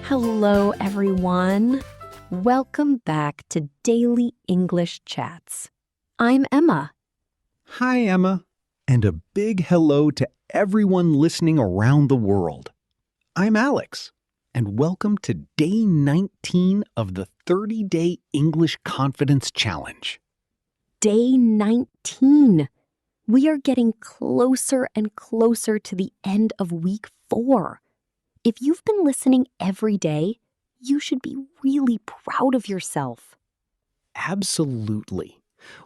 Hello, everyone. Welcome back to Daily English Chats. I'm Emma. Hi, Emma. And a big hello to everyone listening around the world. I'm Alex, and welcome to Day 19 of the 30-Day English Confidence Challenge. Day 19. We are getting closer and closer to the end of week 4. If you've been listening every day, you should be really proud of yourself. Absolutely.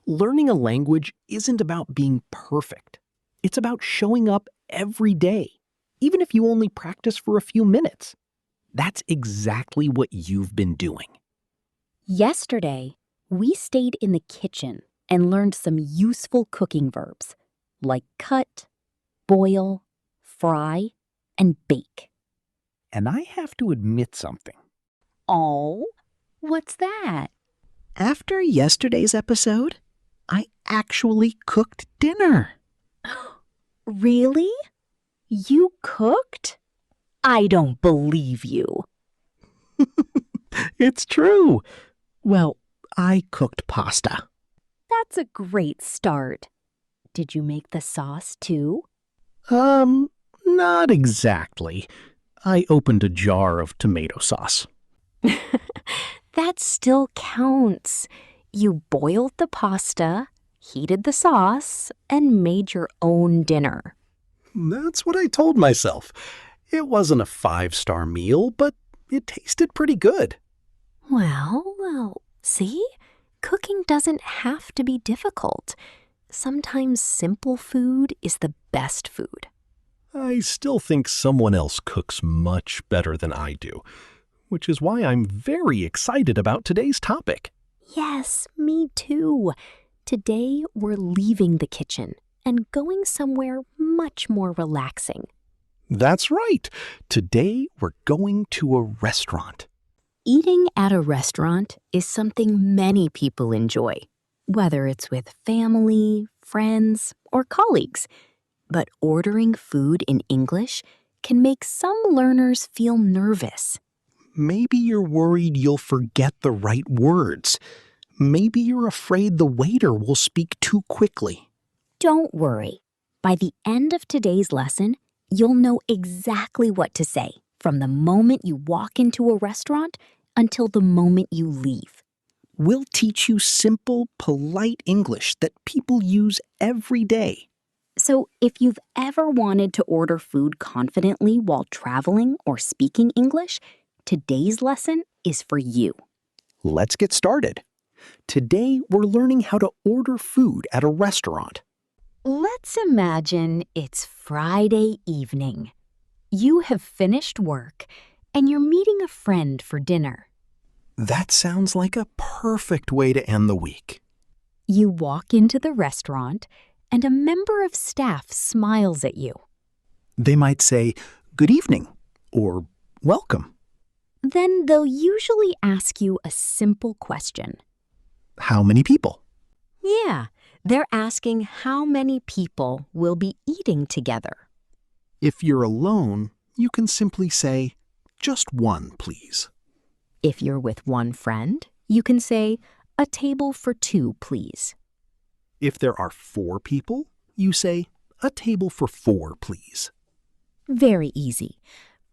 Learning a language isn't about being perfect. It's about showing up every day, even if you only practice for a few minutes. That's exactly what you've been doing. Yesterday, we stayed in the kitchen and learned some useful cooking verbs like cut, boil, fry, and bake. And I have to admit something. Oh, what's that? After yesterday's episode, I actually cooked dinner. Really? You cooked? I don't believe you. It's true. Well, I cooked pasta. That's a great start. Did you make the sauce too? Not exactly. I opened a jar of tomato sauce. That still counts. You boiled the pasta, heated the sauce, and made your own dinner. That's what I told myself. It wasn't a 5-star meal, but it tasted pretty good. Well, see? Cooking doesn't have to be difficult. Sometimes simple food is the best food. I still think someone else cooks much better than I do, which is why I'm very excited about today's topic. Yes, me too. Today we're leaving the kitchen and going somewhere much more relaxing. That's right. Today we're going to a restaurant. Eating at a restaurant is something many people enjoy, whether it's with family, friends, or colleagues. But ordering food in English can make some learners feel nervous. Maybe you're worried you'll forget the right words. Maybe you're afraid the waiter will speak too quickly. Don't worry. By the end of today's lesson, you'll know exactly what to say from the moment you walk into a restaurant until the moment you leave. We'll teach you simple, polite English that people use every day. So if you've ever wanted to order food confidently while traveling or speaking English, today's lesson is for you. Let's get started. Today, we're learning how to order food at a restaurant. Let's imagine it's Friday evening. You have finished work and you're meeting a friend for dinner. That sounds like a perfect way to end the week. You walk into the restaurant and a member of staff smiles at you. They might say, "Good evening," or "Welcome." Then they'll usually ask you a simple question. How many people? Yeah, they're asking how many people will be eating together. If you're alone, you can simply say, "Just one, please." If you're with one friend, you can say, "A table for 2, please." If there are 4 people, you say, "A table for 4, please." Very easy.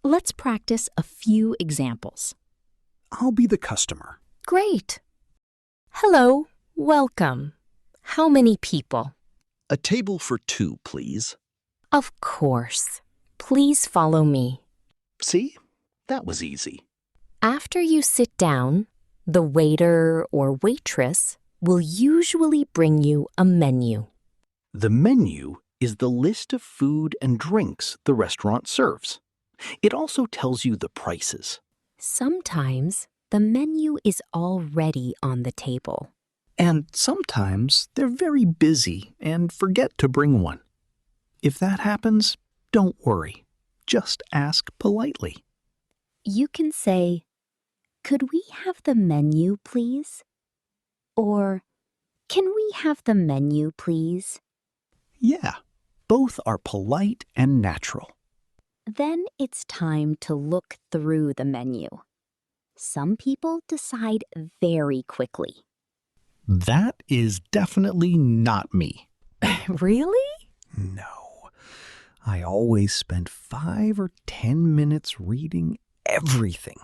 Let's practice a few examples. I'll be the customer. Great. Hello, welcome. How many people? A table for 2, please. Of course. Please follow me. See? That was easy. After you sit down, the waiter or waitress will usually bring you a menu. The menu is the list of food and drinks the restaurant serves. It also tells you the prices. Sometimes the menu is already on the table. And sometimes they're very busy and forget to bring one. If that happens, don't worry. Just ask politely. You can say, "Could we have the menu, please?" Or, "Can we have the menu, please?" Yeah, both are polite and natural. Then it's time to look through the menu. Some people decide very quickly. That is definitely not me. Really? No. I always spend 5 or 10 minutes reading everything.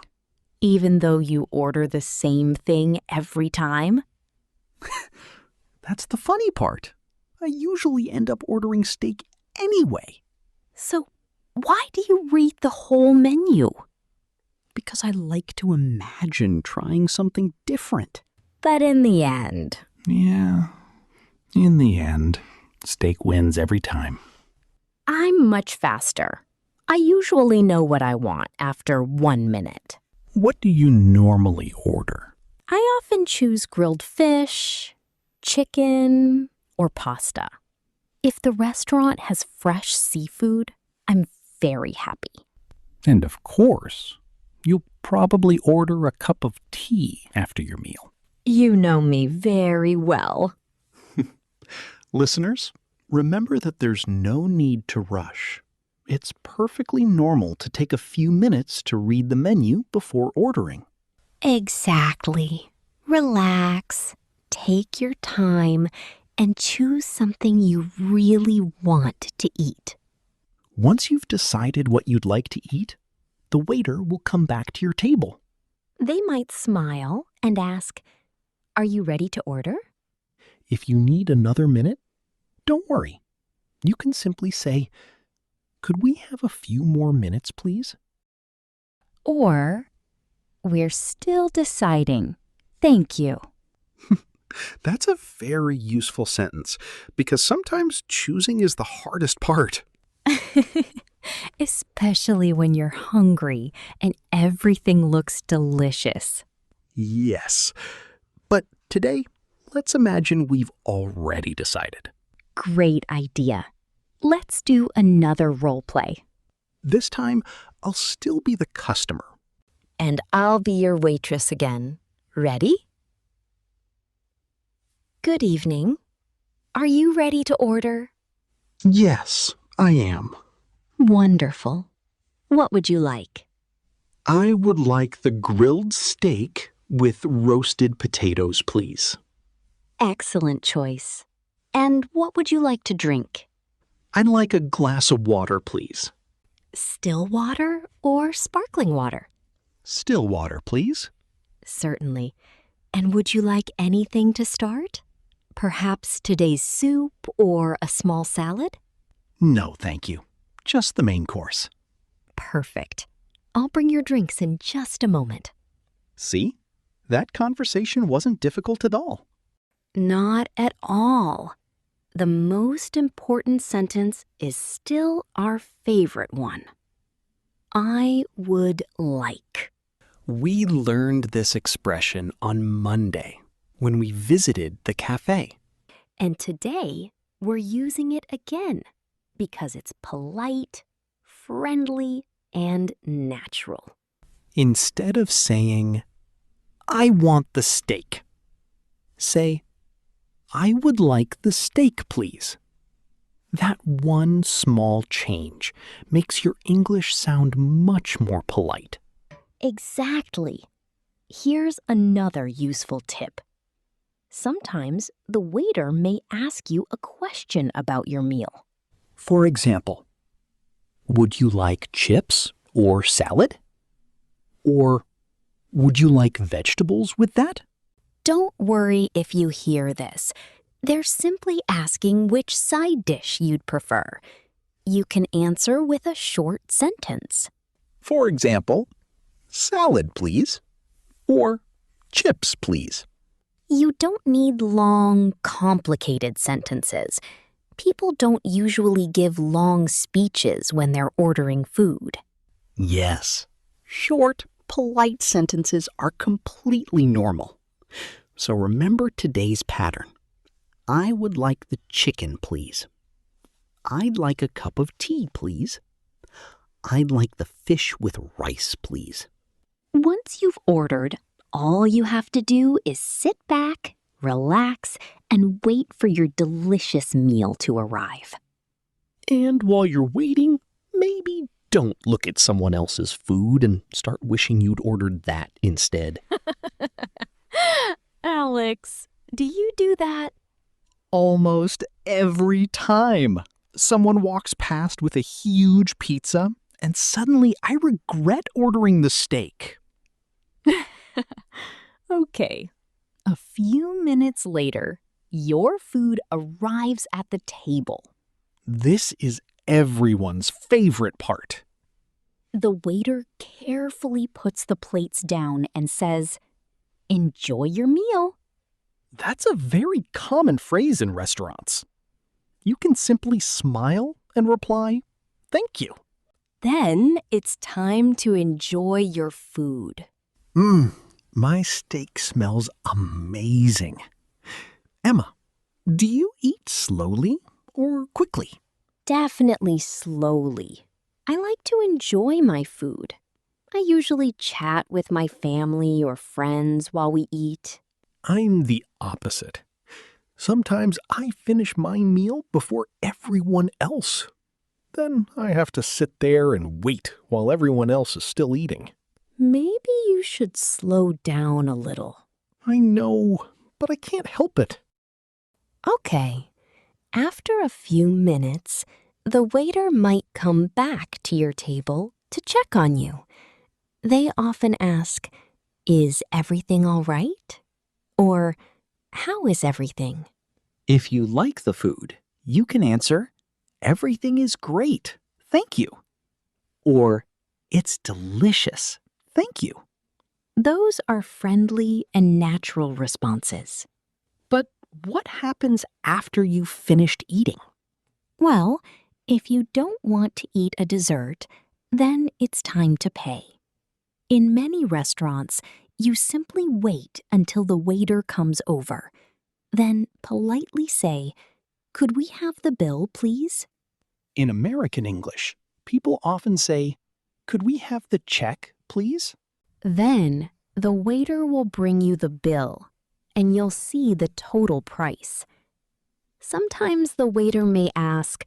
Even though you order the same thing every time? That's the funny part. I usually end up ordering steak anyway. So why do you read the whole menu? Because I like to imagine trying something different. But in the end, Yeah, in the end, steak wins every time. I'm much faster. I usually know what I want after 1 minute. What do you normally order? I often choose grilled fish, chicken, or pasta. If the restaurant has fresh seafood, I'm very happy. And of course, you'll probably order a cup of tea after your meal. You know me very well. Listeners, remember that there's no need to rush. It's perfectly normal to take a few minutes to read the menu before ordering. Exactly. Relax, take your time, and choose something you really want to eat. Once you've decided what you'd like to eat, the waiter will come back to your table. They might smile and ask, "Are you ready to order?" If you need another minute, don't worry. You can simply say, "Could we have a few more minutes, please?" Or, "We're still deciding. Thank you." That's a very useful sentence because sometimes choosing is the hardest part. Especially when you're hungry and everything looks delicious. Yes. But today, let's imagine we've already decided. Great idea. Let's do another role play. This time, I'll still be the customer. And I'll be your waitress again. Ready? Good evening. Are you ready to order? Yes, I am. Wonderful. What would you like? I would like the grilled steak with roasted potatoes, please. Excellent choice. And what would you like to drink? I'd like a glass of water, please. Still water or sparkling water? Still water, please. Certainly. And would you like anything to start? Perhaps today's soup or a small salad? No, thank you. Just the main course. Perfect. I'll bring your drinks in just a moment. See? That conversation wasn't difficult at all. Not at all. The most important sentence is still our favorite one. I would like. We learned this expression on Monday when we visited the cafe. And today, we're using it again because it's polite, friendly, and natural. Instead of saying, "I want the steak," say, "I would like the steak, please." That one small change makes your English sound much more polite. Exactly. Here's another useful tip. Sometimes the waiter may ask you a question about your meal. For example, would you like chips or salad? Or would you like vegetables with that? Don't worry if you hear this. They're simply asking which side dish you'd prefer. You can answer with a short sentence. For example, salad, please. Or chips, please. You don't need long, complicated sentences. People don't usually give long speeches when they're ordering food. Yes. Short, polite sentences are completely normal. So remember today's pattern. I would like the chicken, please. I'd like a cup of tea, please. I'd like the fish with rice, please. Once you've ordered, all you have to do is sit back, relax, and wait for your delicious meal to arrive. And while you're waiting, maybe Don't look at someone else's food and start wishing you'd ordered that instead. Alex, do you do that? Almost every time. Someone walks past with a huge pizza, and suddenly I regret ordering the steak. Okay. A few minutes later, your food arrives at the table. This is everyone's favorite part. The waiter carefully puts the plates down and says, "Enjoy your meal." That's a very common phrase in restaurants. You can simply smile and reply, "Thank you." Then it's time to enjoy your food. My steak smells amazing. Emma, do you eat slowly or quickly? Definitely slowly. I like to enjoy my food. I usually chat with my family or friends while we eat. I'm the opposite. Sometimes I finish my meal before everyone else. Then I have to sit there and wait while everyone else is still eating. Maybe you should slow down a little. I know, but I can't help it. Okay. After a few minutes, the waiter might come back to your table to check on you. They often ask, "Is everything all right?" Or, "How is everything?" If you like the food, you can answer, "Everything is great, thank you." Or, "It's delicious, thank you." Those are friendly and natural responses. But what happens after you've finished eating? Well, if you don't want to eat a dessert, then it's time to pay. In many restaurants, you simply wait until the waiter comes over. Then politely say, "Could we have the bill, please?" In American English, people often say, "Could we have the check, please?" Then the waiter will bring you the bill, and you'll see the total price. Sometimes the waiter may ask,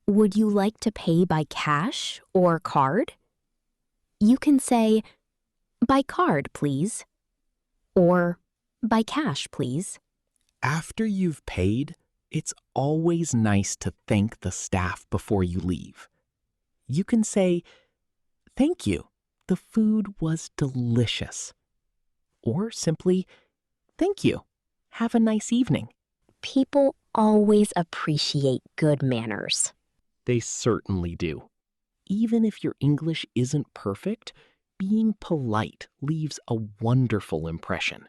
"Would you like to pay by cash or card?" You can say, "By card, please," or "By cash, please." After you've paid, it's always nice to thank the staff before you leave. You can say, "Thank you, the food was delicious." Or simply, "Thank you, have a nice evening." People always appreciate good manners. They certainly do. Even if your English isn't perfect, being polite leaves a wonderful impression.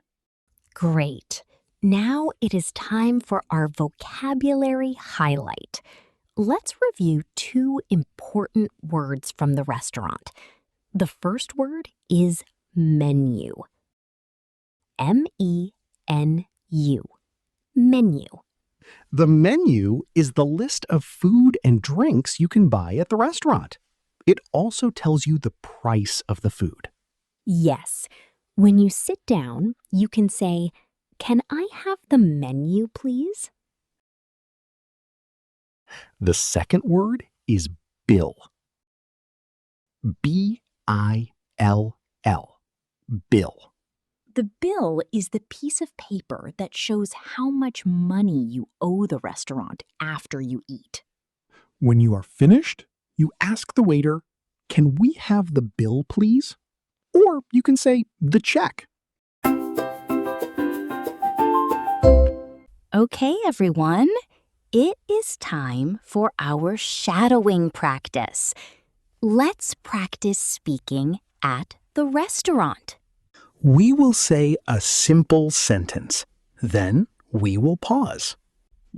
Great. Now it is time for our vocabulary highlight. Let's review two important words from the restaurant. The first word is menu. M-E-N-U. Menu. The menu is the list of food and drinks you can buy at the restaurant. It also tells you the price of the food. Yes. When you sit down, you can say, "Can I have the menu, please?" The second word is bill. B-I-L-L. Bill. The bill is the piece of paper that shows how much money you owe the restaurant after you eat. When you are finished, you ask the waiter, "Can we have the bill, please?" Or you can say, "The check." Okay, everyone. It is time for our shadowing practice. Let's practice speaking at the restaurant. We will say a simple sentence. Then we will pause.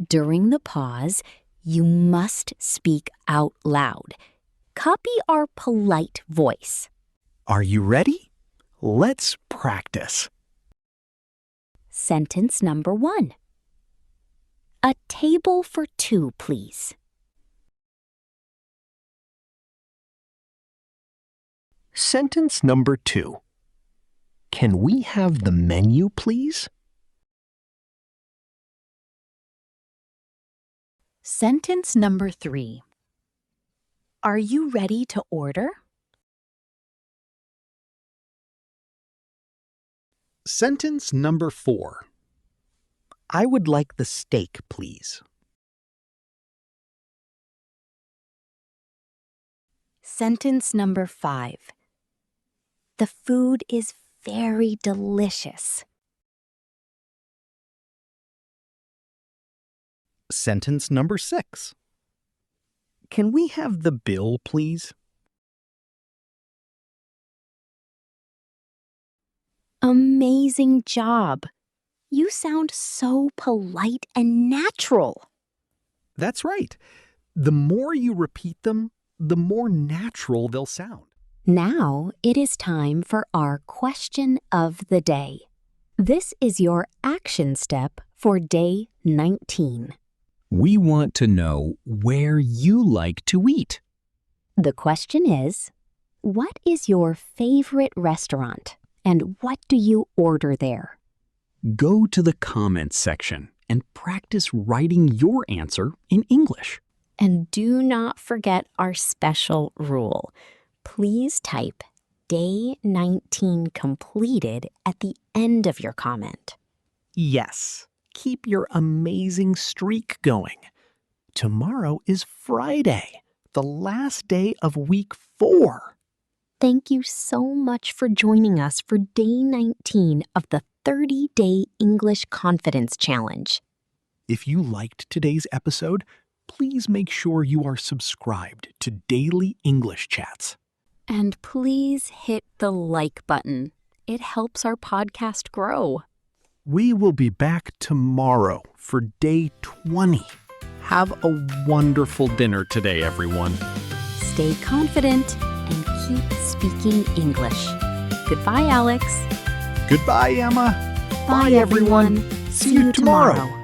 During the pause, you must speak out loud. Copy our polite voice. Are you ready? Let's practice. Sentence number 1. A table for 2, please. Sentence number 2. Can we have the menu, please? Sentence number 3. Are you ready to order? Sentence number 4. I would like the steak, please. Sentence number 5. The food is very delicious. Sentence number 6. Can we have the bill, please? Amazing job. You sound so polite and natural. That's right. The more you repeat them, the more natural they'll sound. Now it is time for our question of the day. This is your action step for day 19. We want to know where you like to eat. The question is, what is your favorite restaurant and what do you order there? Go to the comments section and practice writing your answer in English. And do not forget our special rule. Please type day 19 completed at the end of your comment. Yes, keep your amazing streak going. Tomorrow is Friday, the last day of week 4. Thank you so much for joining us for day 19 of the 30-Day English Confidence Challenge. If you liked today's episode, please make sure you are subscribed to Daily English Chats. And please hit the like button. It helps our podcast grow. We will be back tomorrow for day 20. Have a wonderful dinner today, everyone. Stay confident and keep speaking English. Goodbye, Alex. Goodbye, Emma. Bye, everyone. See you tomorrow.